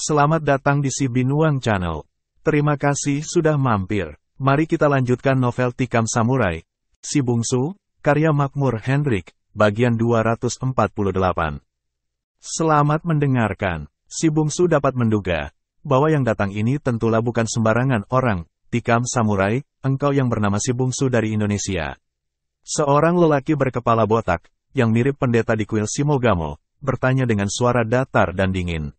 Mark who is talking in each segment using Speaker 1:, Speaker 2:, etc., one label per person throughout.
Speaker 1: Selamat datang di Si Binuang Channel. Terima kasih sudah mampir. Mari kita lanjutkan novel Tikam Samurai, Si Bungsu, karya Makmur Hendrik, bagian 248. Selamat mendengarkan. Si Bungsu dapat menduga bahwa yang datang ini tentulah bukan sembarangan orang. Tikam Samurai, engkau yang bernama Si Bungsu dari Indonesia. Seorang lelaki berkepala botak, yang mirip pendeta di kuil Shimogamo, bertanya dengan suara datar dan dingin.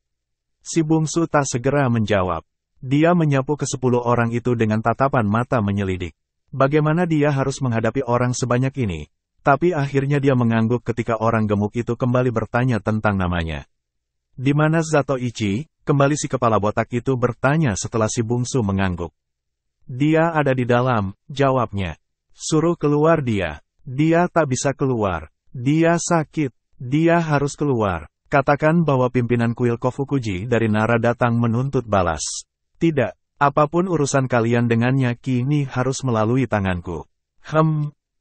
Speaker 1: Si Bungsu tak segera menjawab. Dia menyapu ke-10 orang itu dengan tatapan mata menyelidik. Bagaimana dia harus menghadapi orang sebanyak ini? Tapi akhirnya dia mengangguk ketika orang gemuk itu kembali bertanya tentang namanya. Di mana Zatoichi? Kembali si kepala botak itu bertanya setelah si Bungsu mengangguk. Dia ada di dalam, jawabnya. Suruh keluar dia. Dia tak bisa keluar. Dia sakit. Dia harus keluar. Katakan bahwa pimpinan kuil Kofukuji dari Nara datang menuntut balas. Tidak, apapun urusan kalian dengannya kini harus melalui tanganku.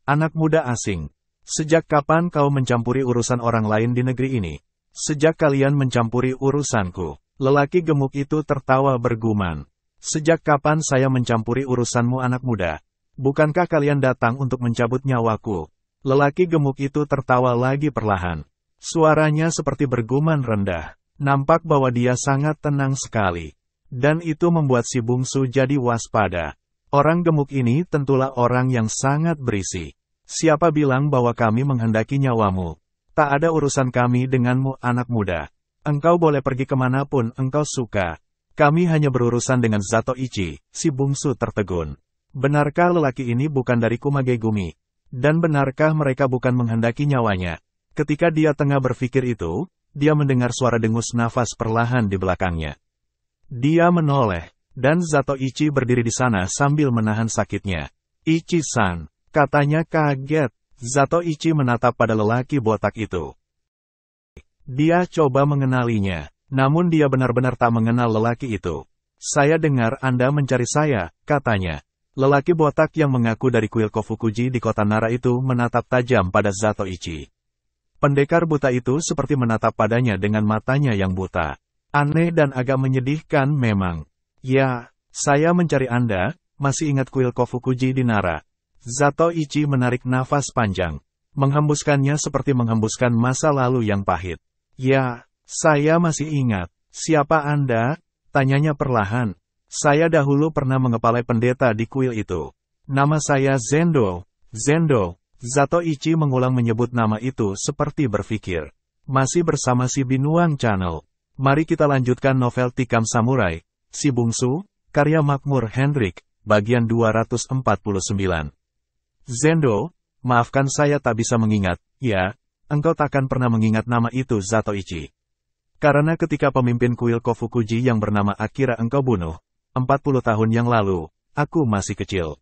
Speaker 1: Anak muda asing. Sejak kapan kau mencampuri urusan orang lain di negeri ini? Sejak kalian mencampuri urusanku. Lelaki gemuk itu tertawa bergumam. Sejak kapan saya mencampuri urusanmu anak muda? Bukankah kalian datang untuk mencabut nyawaku? Lelaki gemuk itu tertawa lagi perlahan. Suaranya seperti bergumam rendah. Nampak bahwa dia sangat tenang sekali. Dan itu membuat si Bungsu jadi waspada. Orang gemuk ini tentulah orang yang sangat berisi. Siapa bilang bahwa kami menghendaki nyawamu? Tak ada urusan kami denganmu anak muda. Engkau boleh pergi kemanapun engkau suka. Kami hanya berurusan dengan Zatoichi, si Bungsu tertegun. Benarkah lelaki ini bukan dari Kumagegumi? Dan benarkah mereka bukan menghendaki nyawanya? Ketika dia tengah berpikir itu, dia mendengar suara dengus nafas perlahan di belakangnya. Dia menoleh, dan Zatoichi berdiri di sana sambil menahan sakitnya. Ichi-san, katanya kaget. Zatoichi menatap pada lelaki botak itu. Dia coba mengenalinya, namun dia benar-benar tak mengenal lelaki itu. Saya dengar Anda mencari saya, katanya. Lelaki botak yang mengaku dari kuil Kofukuji di kota Nara itu menatap tajam pada Zatoichi. Pendekar buta itu seperti menatap padanya dengan matanya yang buta. Aneh dan agak menyedihkan memang. Ya, saya mencari Anda, masih ingat kuil Kofukuji di Nara? Zatoichi menarik nafas panjang. Menghembuskannya seperti menghembuskan masa lalu yang pahit. Ya, saya masih ingat. Siapa Anda? Tanyanya perlahan. Saya dahulu pernah mengepalai pendeta di kuil itu. Nama saya Zendo. Zendo. Zatoichi mengulang menyebut nama itu seperti berpikir. Masih bersama Si Binuang Channel. Mari kita lanjutkan novel Tikam Samurai, Si Bungsu, karya Makmur Hendrik, bagian 249. Zendo, maafkan saya tak bisa mengingat. Ya, engkau takkan pernah mengingat nama itu Zatoichi. Karena ketika pemimpin kuil Kofukuji yang bernama Akira engkau bunuh, 40 tahun yang lalu, aku masih kecil.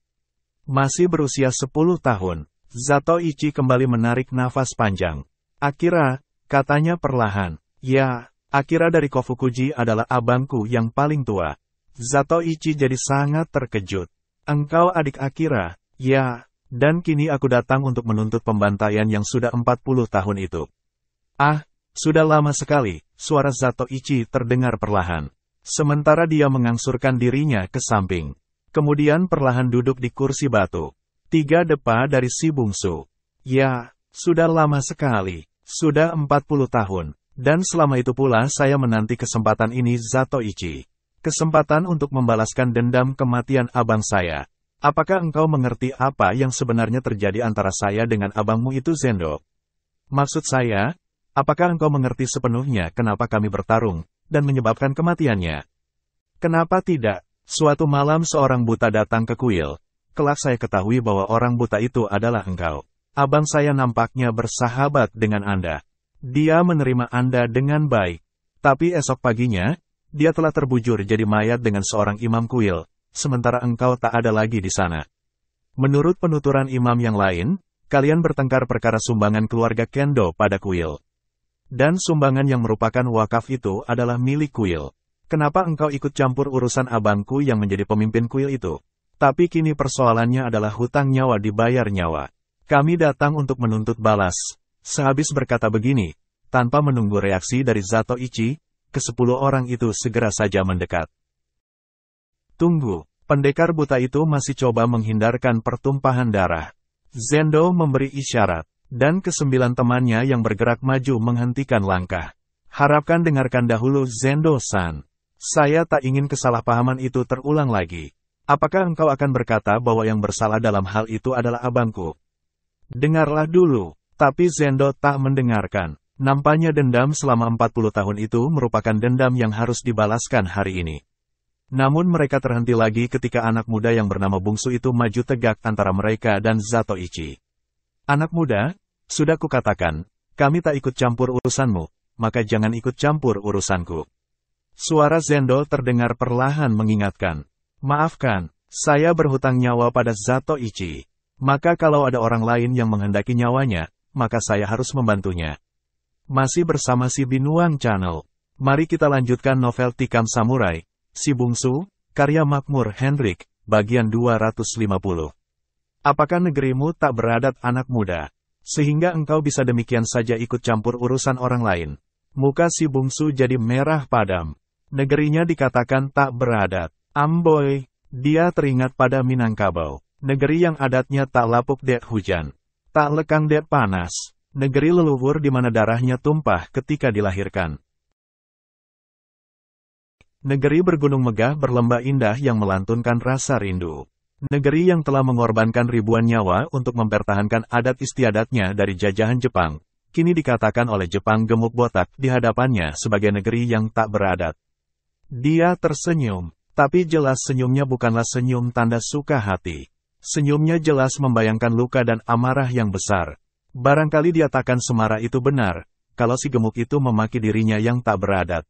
Speaker 1: Masih berusia 10 tahun. Zatoichi kembali menarik nafas panjang. Akira, katanya perlahan. Ya, Akira dari Kofukuji adalah abangku yang paling tua. Zatoichi jadi sangat terkejut. Engkau adik Akira? Ya, dan kini aku datang untuk menuntut pembantaian yang sudah 40 tahun itu. Ah, sudah lama sekali, suara Zatoichi terdengar perlahan. Sementara dia mengangsurkan dirinya ke samping. Kemudian perlahan duduk di kursi batu. 3 depa dari Si Bungsu. Ya, sudah lama sekali. Sudah 40 tahun. Dan selama itu pula saya menanti kesempatan ini Zatoichi. Kesempatan untuk membalaskan dendam kematian abang saya. Apakah engkau mengerti apa yang sebenarnya terjadi antara saya dengan abangmu itu Zendo? Maksud saya, apakah engkau mengerti sepenuhnya kenapa kami bertarung, dan menyebabkan kematiannya? Kenapa tidak? Suatu malam seorang buta datang ke kuil. Kelak saya ketahui bahwa orang buta itu adalah engkau. Abang saya nampaknya bersahabat dengan Anda. Dia menerima Anda dengan baik. Tapi esok paginya, dia telah terbujur jadi mayat dengan seorang imam kuil, sementara engkau tak ada lagi di sana. Menurut penuturan imam yang lain, kalian bertengkar perkara sumbangan keluarga Kendo pada kuil. Dan sumbangan yang merupakan wakaf itu adalah milik kuil. Kenapa engkau ikut campur urusan abangku yang menjadi pemimpin kuil itu? Tapi kini persoalannya adalah hutang nyawa dibayar nyawa. Kami datang untuk menuntut balas. Sehabis berkata begini, tanpa menunggu reaksi dari Zatoichi, ke-10 orang itu segera saja mendekat. Tunggu, pendekar buta itu masih coba menghindarkan pertumpahan darah. Zendo memberi isyarat, dan ke-9 temannya yang bergerak maju menghentikan langkah. Harapkan dengarkan dahulu Zendo-san. Saya tak ingin kesalahpahaman itu terulang lagi. Apakah engkau akan berkata bahwa yang bersalah dalam hal itu adalah abangku? Dengarlah dulu. Tapi Zendo tak mendengarkan. Nampaknya dendam selama 40 tahun itu merupakan dendam yang harus dibalaskan hari ini. Namun mereka terhenti lagi ketika anak muda yang bernama Bungsu itu maju tegak antara mereka dan Zatoichi. Anak muda, sudah kukatakan, kami tak ikut campur urusanmu, maka jangan ikut campur urusanku. Suara Zendo terdengar perlahan mengingatkan. Maafkan, saya berhutang nyawa pada Zatoichi. Maka kalau ada orang lain yang menghendaki nyawanya, maka saya harus membantunya. Masih bersama si Binuang Channel. Mari kita lanjutkan novel Tikam Samurai, Si Bungsu, karya Makmur Hendrik, bagian 250. Apakah negerimu tak beradat anak muda? Sehingga engkau bisa demikian saja ikut campur urusan orang lain. Muka si Bungsu jadi merah padam. Negerinya dikatakan tak beradat. Amboy, dia teringat pada Minangkabau. Negeri yang adatnya tak lapuk det hujan. Tak lekang det panas. Negeri leluhur di mana darahnya tumpah ketika dilahirkan. Negeri bergunung megah berlembah indah yang melantunkan rasa rindu. Negeri yang telah mengorbankan ribuan nyawa untuk mempertahankan adat istiadatnya dari jajahan Jepang, kini dikatakan oleh Jepang gemuk botak di hadapannya sebagai negeri yang tak beradat. Dia tersenyum, tapi jelas senyumnya bukanlah senyum tanda suka hati. Senyumnya jelas membayangkan luka dan amarah yang besar. Barangkali dia takkan semarah itu benar, kalau si gemuk itu memaki dirinya yang tak beradat.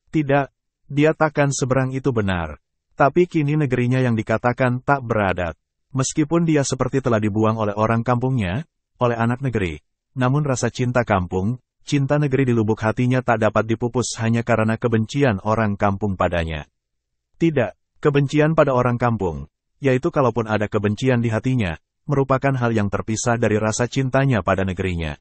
Speaker 1: Tidak, dia takkan seberang itu benar. Tapi kini negerinya yang dikatakan tak beradat. Meskipun dia seperti telah dibuang oleh orang kampungnya, oleh anak negeri, namun rasa cinta kampung, cinta negeri di lubuk hatinya tak dapat dipupus hanya karena kebencian orang kampung padanya. Tidak, kebencian pada orang kampung, yaitu kalaupun ada kebencian di hatinya, merupakan hal yang terpisah dari rasa cintanya pada negerinya.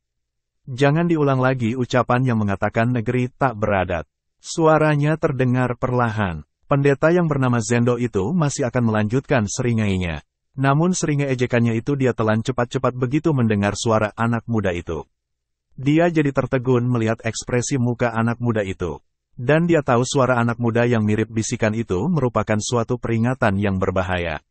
Speaker 1: Jangan diulang lagi ucapan yang mengatakan negeri tak beradat. Suaranya terdengar perlahan. Pendeta yang bernama Zendo itu masih akan melanjutkan seringainya. Namun seringai ejekannya itu dia telan cepat-cepat begitu mendengar suara anak muda itu. Dia jadi tertegun melihat ekspresi muka anak muda itu. Dan dia tahu suara anak muda yang mirip bisikan itu merupakan suatu peringatan yang berbahaya.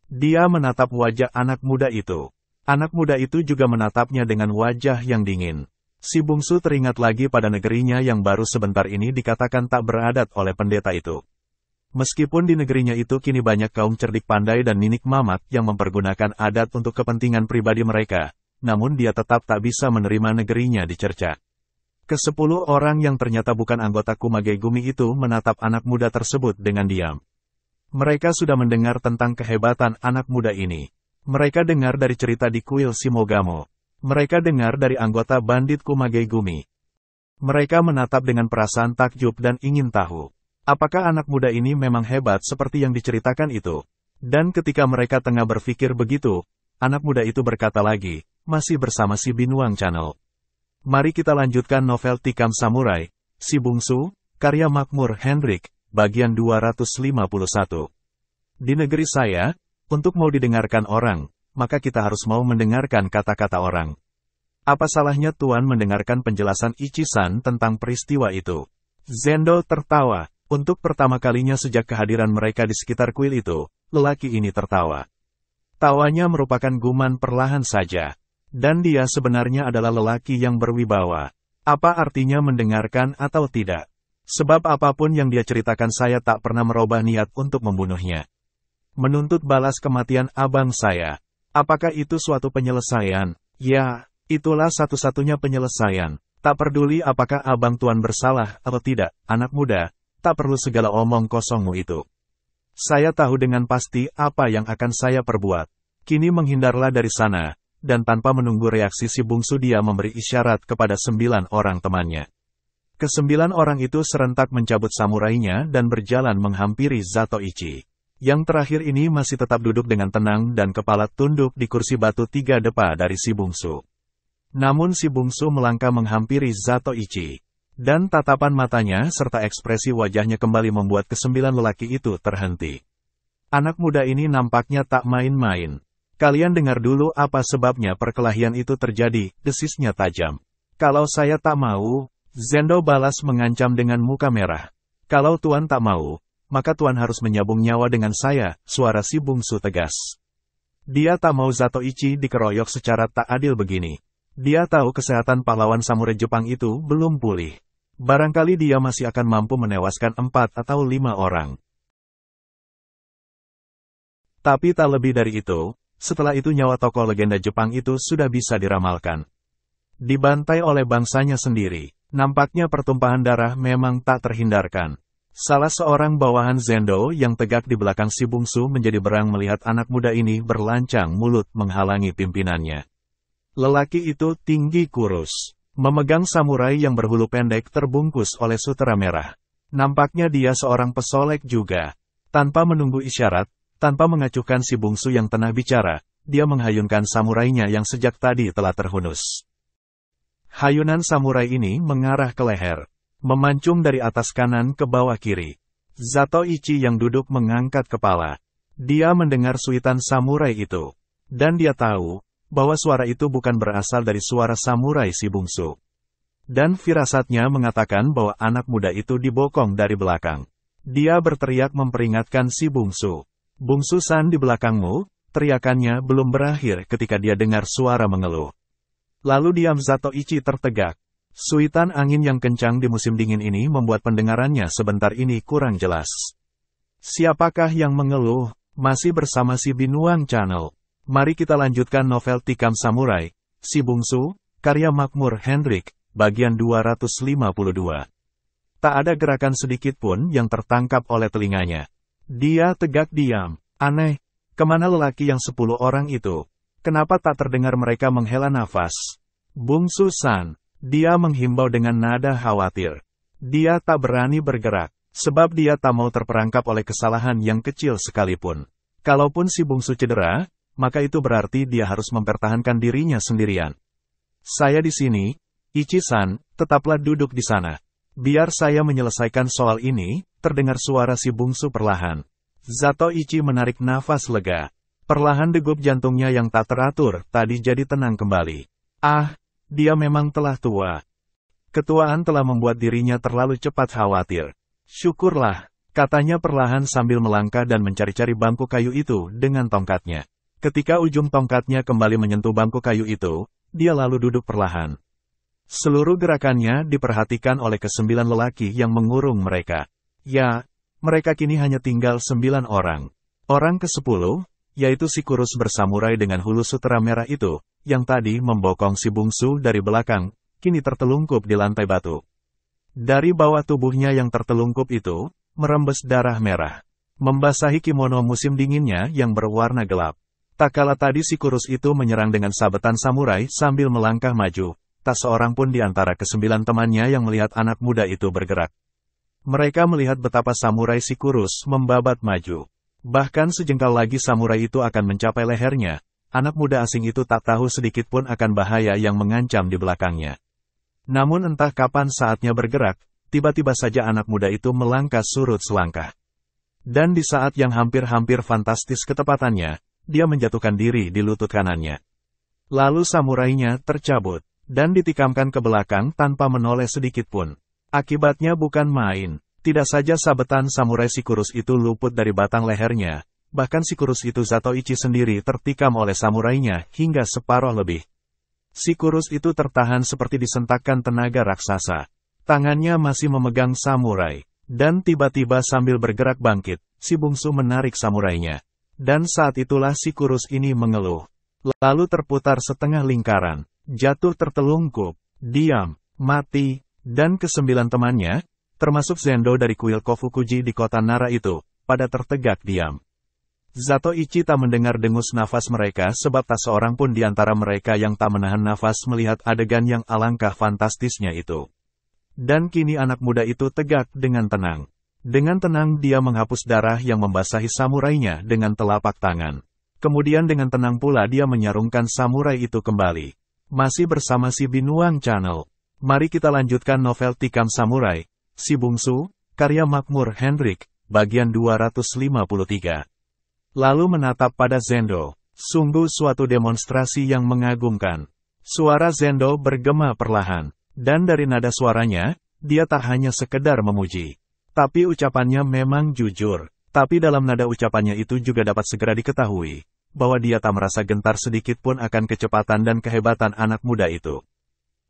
Speaker 1: Dia menatap wajah anak muda itu. Anak muda itu juga menatapnya dengan wajah yang dingin. Si Bungsu teringat lagi pada negerinya yang baru sebentar ini dikatakan tak beradat oleh pendeta itu. Meskipun di negerinya itu kini banyak kaum cerdik pandai dan ninik mamak yang mempergunakan adat untuk kepentingan pribadi mereka, namun dia tetap tak bisa menerima negerinya dicerca. Ke-10 orang yang ternyata bukan anggota Kumage Gumi itu menatap anak muda tersebut dengan diam. Mereka sudah mendengar tentang kehebatan anak muda ini. Mereka dengar dari cerita di kuil Shimogamo. Mereka dengar dari anggota bandit Kumage Gumi. Mereka menatap dengan perasaan takjub dan ingin tahu. Apakah anak muda ini memang hebat seperti yang diceritakan itu? Dan ketika mereka tengah berpikir begitu, anak muda itu berkata lagi, masih bersama si Binuang Channel. Mari kita lanjutkan novel Tikam Samurai, Si Bungsu, karya Makmur Hendrik, bagian 251. Di negeri saya, untuk mau didengarkan orang, maka kita harus mau mendengarkan kata-kata orang. Apa salahnya Tuan mendengarkan penjelasan Ichisan tentang peristiwa itu? Zendo tertawa. Untuk pertama kalinya sejak kehadiran mereka di sekitar kuil itu, lelaki ini tertawa. Tawanya merupakan guman perlahan saja. Dan dia sebenarnya adalah lelaki yang berwibawa. Apa artinya mendengarkan atau tidak? Sebab apapun yang dia ceritakan saya tak pernah merubah niat untuk membunuhnya. Menuntut balas kematian abang saya. Apakah itu suatu penyelesaian? Ya, itulah satu-satunya penyelesaian. Tak peduli apakah abang tuan bersalah atau tidak, anak muda, tak perlu segala omong kosongmu itu. Saya tahu dengan pasti apa yang akan saya perbuat. Kini menghindarlah dari sana. Dan tanpa menunggu reaksi si Bungsu dia memberi isyarat kepada 9 orang temannya. Ke-9 orang itu serentak mencabut samurainya dan berjalan menghampiri Zatoichi. Yang terakhir ini masih tetap duduk dengan tenang dan kepala tunduk di kursi batu 3 depa dari si Bungsu. Namun si Bungsu melangkah menghampiri Zatoichi. Dan tatapan matanya serta ekspresi wajahnya kembali membuat kesembilan lelaki itu terhenti. Anak muda ini nampaknya tak main-main. Kalian dengar dulu apa sebabnya perkelahian itu terjadi, desisnya tajam. Kalau saya tak mau, Zendo balas mengancam dengan muka merah. Kalau Tuan tak mau, maka Tuan harus menyambung nyawa dengan saya, suara si bungsu tegas. Dia tak mau Zatoichi dikeroyok secara tak adil begini. Dia tahu kesehatan pahlawan samurai Jepang itu belum pulih. Barangkali dia masih akan mampu menewaskan 4 atau 5 orang. Tapi tak lebih dari itu, setelah itu nyawa tokoh legenda Jepang itu sudah bisa diramalkan. Dibantai oleh bangsanya sendiri. Nampaknya pertumpahan darah memang tak terhindarkan. Salah seorang bawahan Zendo yang tegak di belakang si bungsu menjadi berang melihat anak muda ini berlancang mulut menghalangi pimpinannya. Lelaki itu tinggi kurus, memegang samurai yang berhulu pendek terbungkus oleh sutera merah. Nampaknya dia seorang pesolek juga. Tanpa menunggu isyarat, tanpa mengacuhkan si bungsu yang tengah bicara, dia menghayunkan samurainya yang sejak tadi telah terhunus. Hayunan samurai ini mengarah ke leher, memancung dari atas kanan ke bawah kiri. Zatoichi yang duduk mengangkat kepala. Dia mendengar suitan samurai itu. Dan dia tahu, bahwa suara itu bukan berasal dari suara samurai si bungsu. Dan firasatnya mengatakan bahwa anak muda itu dibokong dari belakang. Dia berteriak memperingatkan si bungsu. Bungsu-san di belakangmu, teriakannya belum berakhir ketika dia dengar suara mengeluh. Lalu diam Zatoichi tertegak. Suitan angin yang kencang di musim dingin ini membuat pendengarannya sebentar ini kurang jelas. Siapakah yang mengeluh? Masih bersama si Binuang Channel. Mari kita lanjutkan novel Tikam Samurai, Si Bungsu, karya Makmur Hendrik, bagian 252. Tak ada gerakan sedikit pun yang tertangkap oleh telinganya. Dia tegak diam. Aneh, kemana lelaki yang 10 orang itu? Kenapa tak terdengar mereka menghela nafas? Bungsu-san, dia menghimbau dengan nada khawatir. Dia tak berani bergerak, sebab dia tak mau terperangkap oleh kesalahan yang kecil sekalipun. Kalaupun si bungsu cedera, maka itu berarti dia harus mempertahankan dirinya sendirian. Saya di sini, Ichi-san, tetaplah duduk di sana. Biar saya menyelesaikan soal ini, terdengar suara si bungsu perlahan. Zatoichi menarik nafas lega. Perlahan degup jantungnya yang tak teratur tadi jadi tenang kembali. Ah, dia memang telah tua. Ketuaan telah membuat dirinya terlalu cepat khawatir. Syukurlah, katanya perlahan sambil melangkah dan mencari-cari bangku kayu itu dengan tongkatnya. Ketika ujung tongkatnya kembali menyentuh bangku kayu itu, dia lalu duduk perlahan. Seluruh gerakannya diperhatikan oleh ke-9 lelaki yang mengurung mereka. Ya, mereka kini hanya tinggal 9 orang. Orang ke-10, yaitu si kurus bersamurai dengan hulu sutera merah itu, yang tadi membokong si bungsu dari belakang, kini tertelungkup di lantai batu. Dari bawah tubuhnya yang tertelungkup itu, merembes darah merah, membasahi kimono musim dinginnya yang berwarna gelap. Tak kala tadi si kurus itu menyerang dengan sabetan samurai sambil melangkah maju, tak seorang pun di antara ke-9 temannya yang melihat anak muda itu bergerak. Mereka melihat betapa samurai si kurus membabat maju. Bahkan sejengkal lagi samurai itu akan mencapai lehernya, anak muda asing itu tak tahu sedikit pun akan bahaya yang mengancam di belakangnya. Namun entah kapan saatnya bergerak, tiba-tiba saja anak muda itu melangkah surut selangkah. Dan di saat yang hampir-hampir fantastis ketepatannya, dia menjatuhkan diri di lutut kanannya. Lalu samurainya tercabut, dan ditikamkan ke belakang tanpa menoleh sedikit pun. Akibatnya bukan main. Tidak saja sabetan samurai si kurus itu luput dari batang lehernya, bahkan si kurus itu Zatoichi sendiri tertikam oleh samurainya hingga separuh lebih. Si kurus itu tertahan seperti disentakkan tenaga raksasa. Tangannya masih memegang samurai, dan tiba-tiba sambil bergerak bangkit, si bungsu menarik samurainya. Dan saat itulah si kurus ini mengeluh. Lalu terputar setengah lingkaran, jatuh tertelungkup, diam, mati, dan ke-9 temannya, termasuk Zendo dari kuil Kofukuji di kota Nara itu, pada tertegak diam. Zatoichi tak mendengar dengus nafas mereka sebab tak seorang pun di antara mereka yang tak menahan nafas melihat adegan yang alangkah fantastisnya itu. Dan kini anak muda itu tegak dengan tenang. Dengan tenang dia menghapus darah yang membasahi samurainya dengan telapak tangan. Kemudian dengan tenang pula dia menyarungkan samurai itu kembali. Masih bersama si Binuang Channel. Mari kita lanjutkan novel Tikam Samurai, Si Bungsu, karya Makmur Hendrik, bagian 253. Lalu menatap pada Zendo. Sungguh suatu demonstrasi yang mengagumkan. Suara Zendo bergema perlahan. Dan dari nada suaranya, dia tak hanya sekedar memuji. Tapi ucapannya memang jujur. Tapi dalam nada ucapannya itu juga dapat segera diketahui bahwa dia tak merasa gentar sedikit pun akan kecepatan dan kehebatan anak muda itu.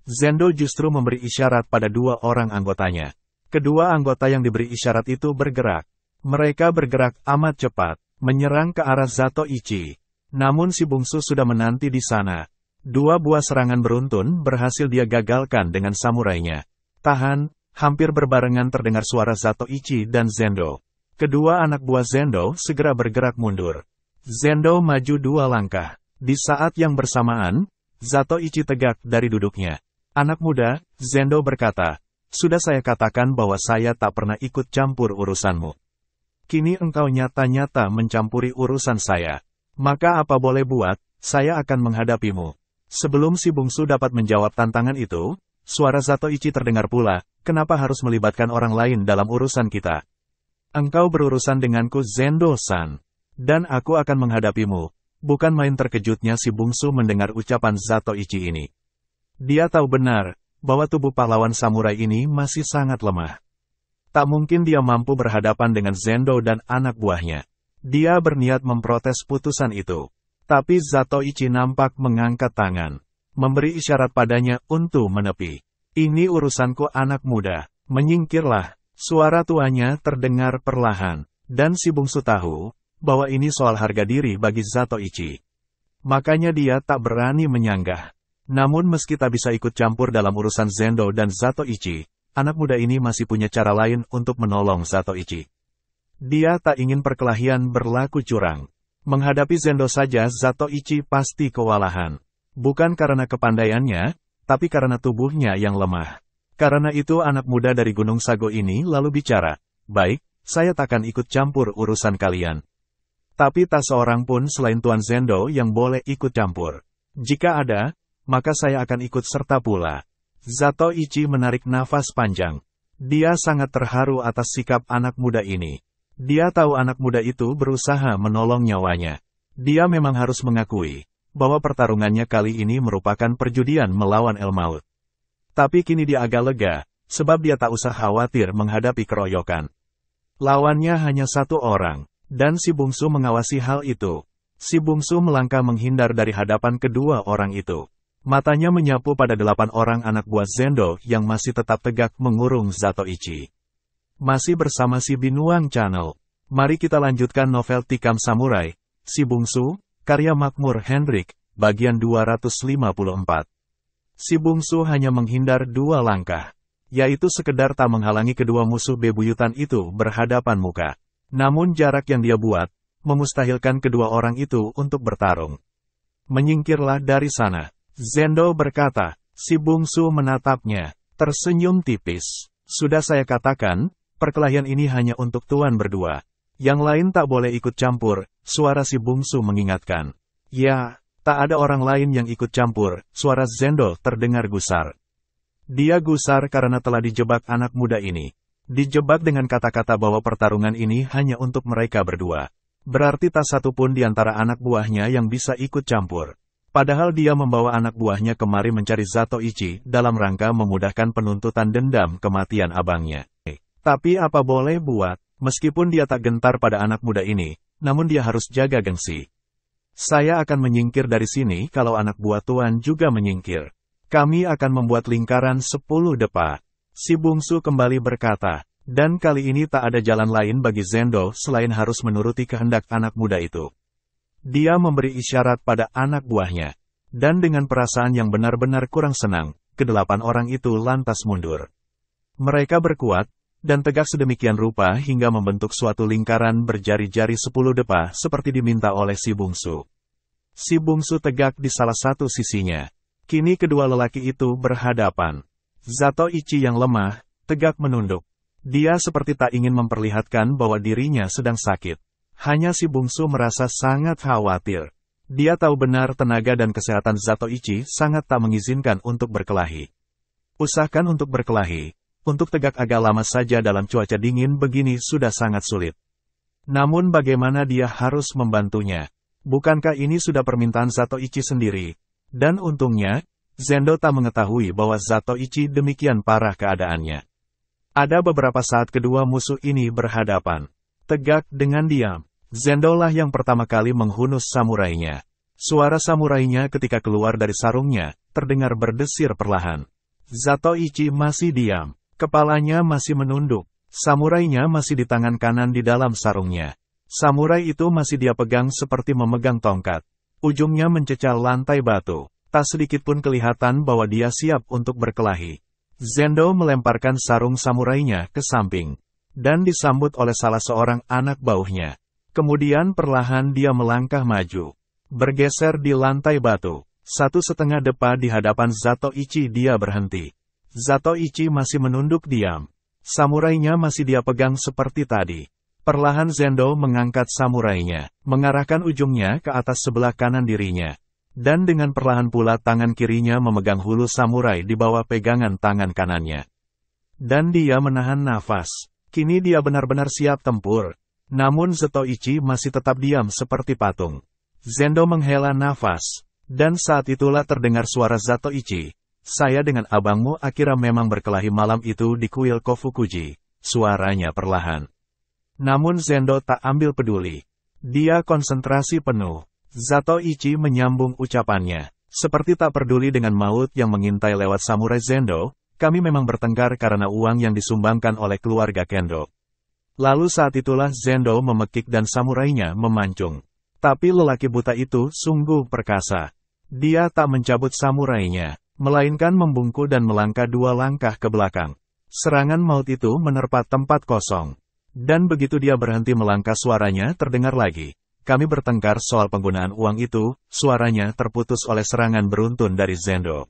Speaker 1: Zendo justru memberi isyarat pada dua orang anggotanya. Kedua anggota yang diberi isyarat itu bergerak. Mereka bergerak amat cepat, menyerang ke arah Zato Ichi. Namun si bungsu sudah menanti di sana. Dua buah serangan beruntun berhasil dia gagalkan dengan samurainya. Tahan, hampir berbarengan terdengar suara Zato Ichi dan Zendo. Kedua anak buah Zendo segera bergerak mundur. Zendo maju 2 langkah. Di saat yang bersamaan, Zato Ichi tegak dari duduknya. Anak muda, Zendo berkata, sudah saya katakan bahwa saya tak pernah ikut campur urusanmu. Kini engkau nyata-nyata mencampuri urusan saya. Maka apa boleh buat, saya akan menghadapimu. Sebelum si bungsu dapat menjawab tantangan itu, suara Zato Ichi terdengar pula, kenapa harus melibatkan orang lain dalam urusan kita? Engkau berurusan denganku Zendo-san. Dan aku akan menghadapimu. Bukan main terkejutnya si bungsu mendengar ucapan Zato Ichi ini. Dia tahu benar, bahwa tubuh pahlawan samurai ini masih sangat lemah. Tak mungkin dia mampu berhadapan dengan Zendo dan anak buahnya. Dia berniat memprotes putusan itu. Tapi Zato Ichi nampak mengangkat tangan, memberi isyarat padanya untuk menepi. Ini urusanku anak muda, menyingkirlah. Suara tuanya terdengar perlahan, dan si bungsu tahu, bahwa ini soal harga diri bagi Zato Ichi. Makanya dia tak berani menyanggah. Namun meski tak bisa ikut campur dalam urusan Zendo dan Zato Ichi, anak muda ini masih punya cara lain untuk menolong Zato Ichi. Dia tak ingin perkelahian berlaku curang. Menghadapi Zendo saja Zato Ichi pasti kewalahan. Bukan karena kepandaiannya, tapi karena tubuhnya yang lemah. Karena itu anak muda dari Gunung Sago ini lalu bicara, baik, saya takkan ikut campur urusan kalian. Tapi tak seorang pun selain Tuan Zendo yang boleh ikut campur. Jika ada, maka saya akan ikut serta pula. Zato Ichi menarik nafas panjang. Dia sangat terharu atas sikap anak muda ini. Dia tahu anak muda itu berusaha menolong nyawanya. Dia memang harus mengakui bahwa pertarungannya kali ini merupakan perjudian melawan El Maut. Tapi kini dia agak lega, sebab dia tak usah khawatir menghadapi keroyokan. Lawannya hanya satu orang, dan si bungsu mengawasi hal itu. Si bungsu melangkah menghindar dari hadapan kedua orang itu. Matanya menyapu pada 8 orang anak buah Zendo yang masih tetap tegak mengurung Zato Ichi. Masih bersama si Binuang Channel. Mari kita lanjutkan novel Tikam Samurai, Si Bungsu, karya Makmur Hendrik, bagian 254. Si Bungsu hanya menghindar 2 langkah, yaitu sekedar tak menghalangi kedua musuh bebuyutan itu berhadapan muka. Namun jarak yang dia buat, memustahilkan kedua orang itu untuk bertarung. Menyingkirlah dari sana, Zendo berkata. Si Bungsu menatapnya, tersenyum tipis. Sudah saya katakan, perkelahian ini hanya untuk tuan berdua. Yang lain tak boleh ikut campur, suara si bungsu mengingatkan. Ya, tak ada orang lain yang ikut campur, suara Zendo terdengar gusar. Dia gusar karena telah dijebak anak muda ini. Dijebak dengan kata-kata bahwa pertarungan ini hanya untuk mereka berdua. Berarti tak satu pun di antara anak buahnya yang bisa ikut campur. Padahal dia membawa anak buahnya kemari mencari Zato Ichi dalam rangka memudahkan penuntutan dendam kematian abangnya. Tapi apa boleh buat, meskipun dia tak gentar pada anak muda ini, namun dia harus jaga gengsi. Saya akan menyingkir dari sini kalau anak buah tuan juga menyingkir. Kami akan membuat lingkaran 10 depa. Si bungsu kembali berkata, dan kali ini tak ada jalan lain bagi Zendo selain harus menuruti kehendak anak muda itu. Dia memberi isyarat pada anak buahnya. Dan dengan perasaan yang benar-benar kurang senang, ke-8 orang itu lantas mundur. Mereka berkuat, dan tegak sedemikian rupa hingga membentuk suatu lingkaran berjari-jari 10 depa seperti diminta oleh si bungsu. Si bungsu tegak di salah satu sisinya. Kini kedua lelaki itu berhadapan. Zato Ichi yang lemah, tegak menunduk. Dia seperti tak ingin memperlihatkan bahwa dirinya sedang sakit. Hanya si bungsu merasa sangat khawatir. Dia tahu benar tenaga dan kesehatan Zato Ichi sangat tak mengizinkan untuk berkelahi. Usahakan untuk berkelahi. Untuk tegak agak lama saja dalam cuaca dingin begini sudah sangat sulit. Namun bagaimana dia harus membantunya? Bukankah ini sudah permintaan Zatoichi sendiri? Dan untungnya, Zendo tak mengetahui bahwa Zatoichi demikian parah keadaannya. Ada beberapa saat kedua musuh ini berhadapan. Tegak dengan diam. Zendo lah yang pertama kali menghunus samurainya. Suara samurainya ketika keluar dari sarungnya, terdengar berdesir perlahan. Zatoichi masih diam. Kepalanya masih menunduk. Samurainya masih di tangan kanan di dalam sarungnya. Samurai itu masih dia pegang seperti memegang tongkat. Ujungnya mencecal lantai batu. Tak sedikit pun kelihatan bahwa dia siap untuk berkelahi. Zendo melemparkan sarung samurainya ke samping. Dan disambut oleh salah seorang anak bauhnya. Kemudian perlahan dia melangkah maju. Bergeser di lantai batu. 1,5 depa di hadapan Zatoichi dia berhenti. Zatoichi masih menunduk diam. Samurainya masih dia pegang seperti tadi. Perlahan Zendo mengangkat samurainya, mengarahkan ujungnya ke atas sebelah kanan dirinya. Dan dengan perlahan pula tangan kirinya memegang hulu samurai di bawah pegangan tangan kanannya. Dan dia menahan nafas. Kini dia benar-benar siap tempur. Namun Zatoichi masih tetap diam seperti patung. Zendo menghela nafas. Dan saat itulah terdengar suara Zatoichi. Saya dengan abangmu akhirnya memang berkelahi malam itu di kuil Kofukuji. Suaranya perlahan. Namun Zendo tak ambil peduli. Dia konsentrasi penuh. Zatoichi menyambung ucapannya. Seperti tak peduli dengan maut yang mengintai lewat samurai Zendo, kami memang bertengkar karena uang yang disumbangkan oleh keluarga Kendo. Lalu saat itulah Zendo memekik dan samurainya memancung. Tapi lelaki buta itu sungguh perkasa. Dia tak mencabut samurainya, melainkan membungkuk dan melangkah 2 langkah ke belakang. Serangan maut itu menerpa tempat kosong. Dan begitu dia berhenti melangkah suaranya terdengar lagi. Kami bertengkar soal penggunaan uang itu, suaranya terputus oleh serangan beruntun dari Zendo.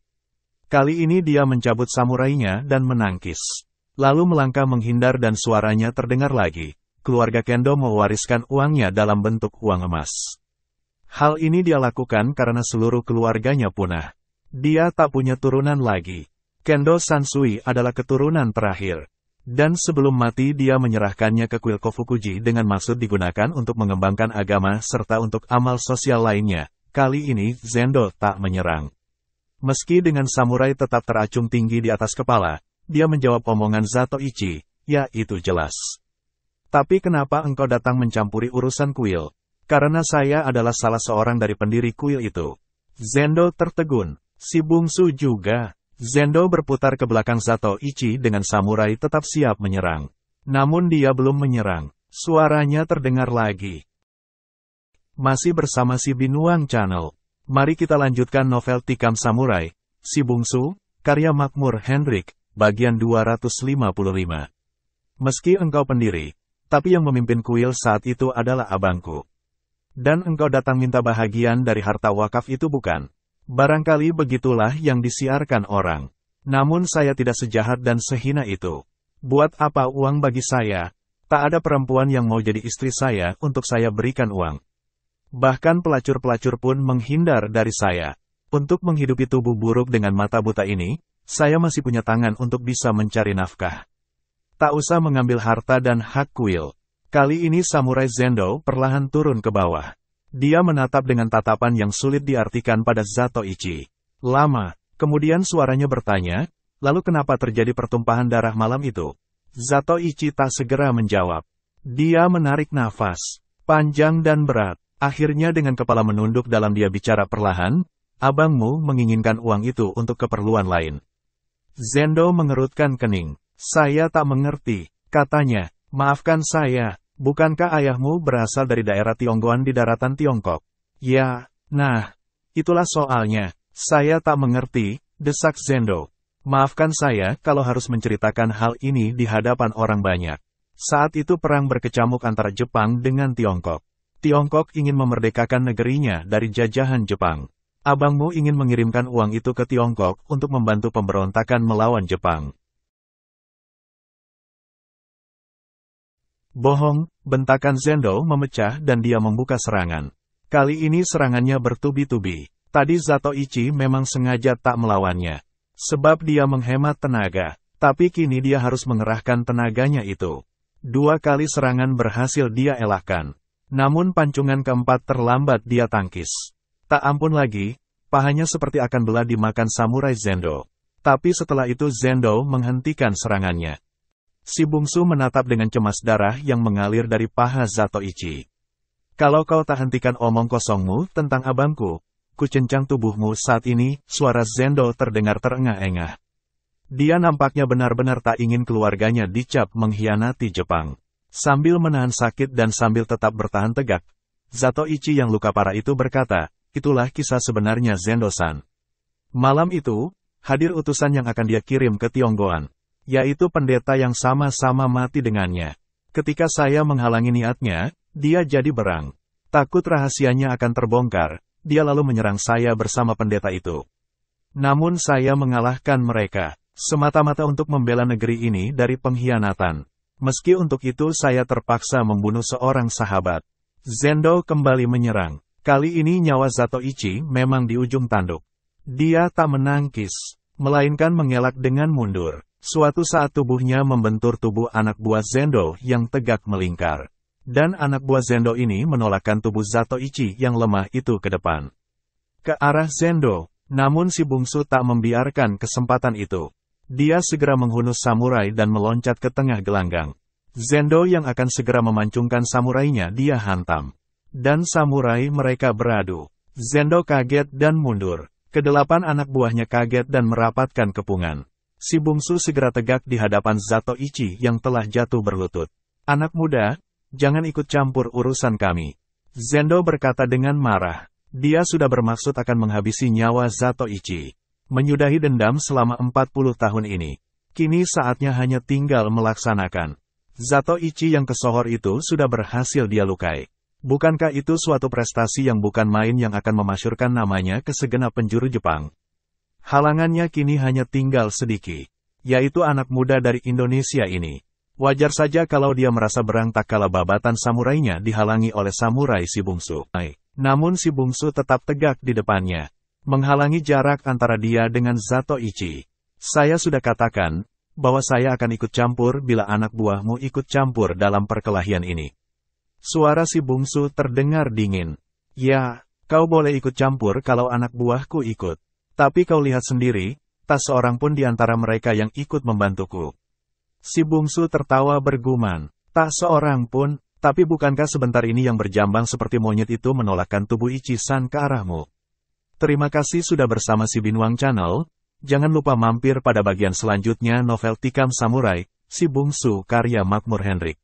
Speaker 1: Kali ini dia mencabut samurainya dan menangkis. Lalu melangkah menghindar dan suaranya terdengar lagi. Keluarga Kendo mewariskan uangnya dalam bentuk uang emas. Hal ini dia lakukan karena seluruh keluarganya punah. Dia tak punya turunan lagi. Kendo Sansui adalah keturunan terakhir. Dan sebelum mati dia menyerahkannya ke kuil Kofukuji dengan maksud digunakan untuk mengembangkan agama serta untuk amal sosial lainnya. Kali ini Zendo tak menyerang. Meski dengan samurai tetap teracung tinggi di atas kepala, dia menjawab omongan Zatoichi, ya itu jelas. Tapi kenapa engkau datang mencampuri urusan kuil? Karena saya adalah salah seorang dari pendiri kuil itu. Zendo tertegun. Si bungsu juga. Zendo berputar ke belakang Zatoichi dengan samurai tetap siap menyerang. Namun dia belum menyerang. Suaranya terdengar lagi. Masih bersama si Binuang Channel. Mari kita lanjutkan novel Tikam Samurai, Si Bungsu, karya Makmur Hendrik, bagian 255. Meski engkau pendiri, tapi yang memimpin kuil saat itu adalah abangku. Dan engkau datang minta bahagian dari harta wakaf itu bukan? Barangkali begitulah yang disiarkan orang. Namun saya tidak sejahat dan sehina itu. Buat apa uang bagi saya? Tak ada perempuan yang mau jadi istri saya untuk saya berikan uang. Bahkan pelacur-pelacur pun menghindar dari saya. Untuk menghidupi tubuh buruk dengan mata buta ini, saya masih punya tangan untuk bisa mencari nafkah. Tak usah mengambil harta dan hak kuil. Kali ini samurai Zendo perlahan turun ke bawah. Dia menatap dengan tatapan yang sulit diartikan pada Zatoichi. Lama, kemudian suaranya bertanya, lalu kenapa terjadi pertumpahan darah malam itu? Zatoichi tak segera menjawab. Dia menarik nafas, panjang dan berat. Akhirnya dengan kepala menunduk dalam dia bicara perlahan, abangmu menginginkan uang itu untuk keperluan lain. Zendo mengerutkan kening. Saya tak mengerti, katanya. Maafkan saya. Bukankah ayahmu berasal dari daerah Tionggoan di daratan Tiongkok? Ya, nah, itulah soalnya. Saya tak mengerti, desak Zendo. Maafkan saya kalau harus menceritakan hal ini di hadapan orang banyak. Saat itu perang berkecamuk antara Jepang dengan Tiongkok. Tiongkok ingin memerdekakan negerinya dari jajahan Jepang. Abangmu ingin mengirimkan uang itu ke Tiongkok untuk membantu pemberontakan melawan Jepang. Bohong, bentakan Zendo memecah dan dia membuka serangan. Kali ini serangannya bertubi-tubi. Tadi Zatoichi memang sengaja tak melawannya. Sebab dia menghemat tenaga. Tapi kini dia harus mengerahkan tenaganya itu. 2 kali serangan berhasil dia elakkan. Namun pancungan keempat terlambat dia tangkis. Tak ampun lagi, pahanya seperti akan belah dimakan samurai Zendo. Tapi setelah itu Zendo menghentikan serangannya. Si bungsu menatap dengan cemas darah yang mengalir dari paha Zatoichi. Kalau kau tak hentikan omong kosongmu tentang abangku, ku cencang tubuhmu saat ini, suara Zendo terdengar terengah-engah. Dia nampaknya benar-benar tak ingin keluarganya dicap mengkhianati Jepang. Sambil menahan sakit dan sambil tetap bertahan tegak, Zatoichi yang luka parah itu berkata, itulah kisah sebenarnya Zendo-san. Malam itu, hadir utusan yang akan dia kirim ke Tionggoan, yaitu pendeta yang sama-sama mati dengannya. Ketika saya menghalangi niatnya, dia jadi berang. Takut rahasianya akan terbongkar, dia lalu menyerang saya bersama pendeta itu. Namun saya mengalahkan mereka. Semata-mata untuk membela negeri ini dari pengkhianatan. Meski untuk itu saya terpaksa membunuh seorang sahabat. Zendo kembali menyerang. Kali ini nyawa Zatoichi memang di ujung tanduk. Dia tak menangkis, melainkan mengelak dengan mundur. Suatu saat tubuhnya membentur tubuh anak buah Zendo yang tegak melingkar. Dan anak buah Zendo ini menolakkan tubuh Zatoichi yang lemah itu ke depan. Ke arah Zendo, namun si bungsu tak membiarkan kesempatan itu. Dia segera menghunus samurai dan meloncat ke tengah gelanggang. Zendo yang akan segera memancungkan samurainya dia hantam. Dan samurai mereka beradu. Zendo kaget dan mundur. Kedelapan anak buahnya kaget dan merapatkan kepungan. Si bungsu segera tegak di hadapan Zatoichi yang telah jatuh berlutut. Anak muda, jangan ikut campur urusan kami. Zendo berkata dengan marah. Dia sudah bermaksud akan menghabisi nyawa Zatoichi. Menyudahi dendam selama 40 tahun ini. Kini saatnya hanya tinggal melaksanakan. Zatoichi yang kesohor itu sudah berhasil dia lukai. Bukankah itu suatu prestasi yang bukan main yang akan memasyurkan namanya ke segenap penjuru Jepang? Halangannya kini hanya tinggal sedikit, yaitu anak muda dari Indonesia ini. Wajar saja kalau dia merasa berang tak kala babatan samurainya dihalangi oleh samurai si bungsu. Namun si bungsu tetap tegak di depannya. Menghalangi jarak antara dia dengan Zatoichi. Saya sudah katakan, bahwa saya akan ikut campur bila anak buahmu ikut campur dalam perkelahian ini. Suara si bungsu terdengar dingin. Ya, kau boleh ikut campur kalau anak buahku ikut. Tapi kau lihat sendiri, tak seorang pun di antara mereka yang ikut membantuku. Si bungsu tertawa bergumam. Tak seorang pun, tapi bukankah sebentar ini yang berjambang seperti monyet itu menolakkan tubuh Ichi-san ke arahmu? Terima kasih sudah bersama si Binuang Channel. Jangan lupa mampir pada bagian selanjutnya novel Tikam Samurai, Si Bungsu karya Makmur Henrik.